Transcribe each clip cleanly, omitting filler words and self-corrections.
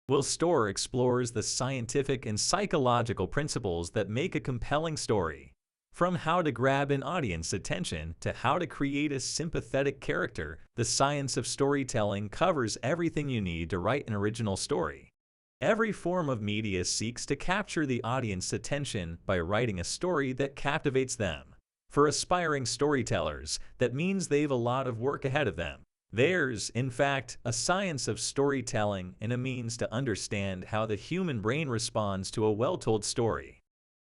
Will Storr explores the scientific and psychological principles that make a compelling story. From how to grab an audience's attention to how to create a sympathetic character, the science of storytelling covers everything you need to write an original story. Every form of media seeks to capture the audience's attention by writing a story that captivates them. For aspiring storytellers, that means they've a lot of work ahead of them. There's, in fact, a science of storytelling and a means to understand how the human brain responds to a well-told story.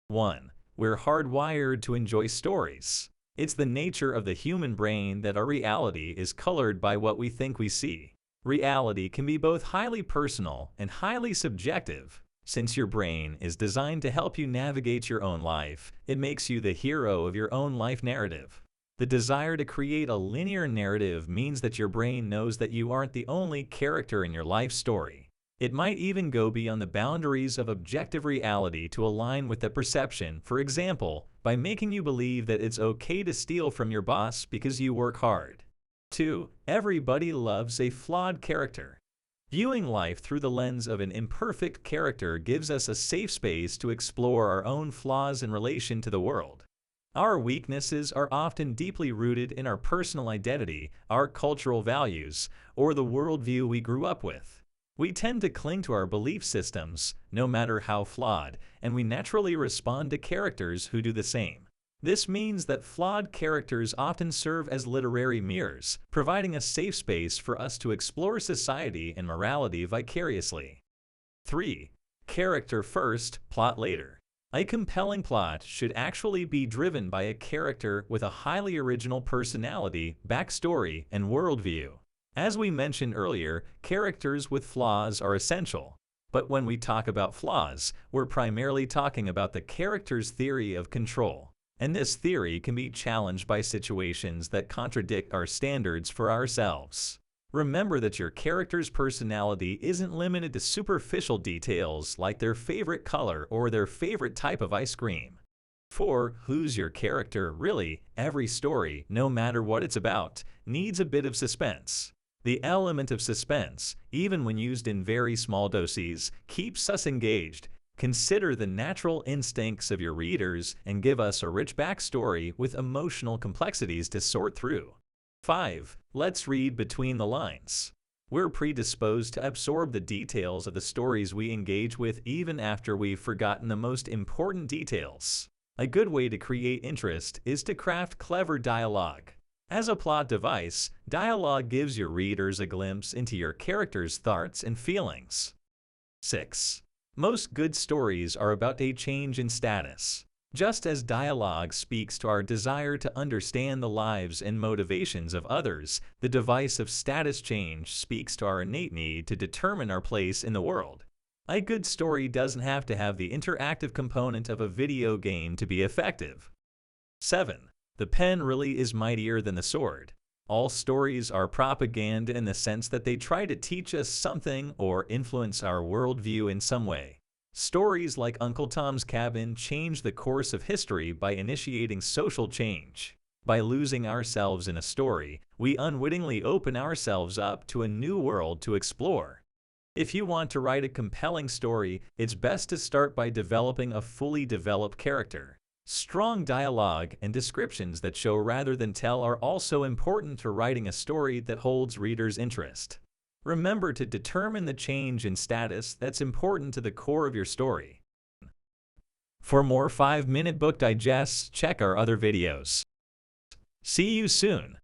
1. We're hardwired to enjoy stories. It's the nature of the human brain that our reality is colored by what we think we see. Reality can be both highly personal and highly subjective. Since your brain is designed to help you navigate your own life, it makes you the hero of your own life narrative. The desire to create a linear narrative means that your brain knows that you aren't the only character in your life story. It might even go beyond the boundaries of objective reality to align with the perception, for example, by making you believe that it's okay to steal from your boss because you work hard. 2. Everybody loves a flawed character. Viewing life through the lens of an imperfect character gives us a safe space to explore our own flaws in relation to the world. Our weaknesses are often deeply rooted in our personal identity, our cultural values, or the worldview we grew up with. We tend to cling to our belief systems, no matter how flawed, and we naturally respond to characters who do the same. This means that flawed characters often serve as literary mirrors, providing a safe space for us to explore society and morality vicariously. 3. Character first, plot later. A compelling plot should actually be driven by a character with a highly original personality, backstory, and worldview. As we mentioned earlier, characters with flaws are essential. But when we talk about flaws, we're primarily talking about the character's theory of control. And this theory can be challenged by situations that contradict our standards for ourselves. Remember that your character's personality isn't limited to superficial details like their favorite color or their favorite type of ice cream. 4. Who's your character? Really, every story, no matter what it's about, needs a bit of suspense. The element of suspense, even when used in very small doses, keeps us engaged. Consider the natural instincts of your readers and give us a rich backstory with emotional complexities to sort through. 5. Let's read between the lines. We're predisposed to absorb the details of the stories we engage with even after we've forgotten the most important details. A good way to create interest is to craft clever dialogue. As a plot device, dialogue gives your readers a glimpse into your character's thoughts and feelings. 6. Most good stories are about a change in status. Just as dialogue speaks to our desire to understand the lives and motivations of others, the device of status change speaks to our innate need to determine our place in the world. A good story doesn't have to have the interactive component of a video game to be effective. 7. The pen really is mightier than the sword. All stories are propaganda in the sense that they try to teach us something or influence our worldview in some way. Stories like Uncle Tom's Cabin change the course of history by initiating social change. By losing ourselves in a story, we unwittingly open ourselves up to a new world to explore. If you want to write a compelling story, it's best to start by developing a fully developed character. Strong dialogue and descriptions that show rather than tell are also important to writing a story that holds readers' interest. Remember to determine the change in status that's important to the core of your story. For more 5-minute book digests, check our other videos. See you soon!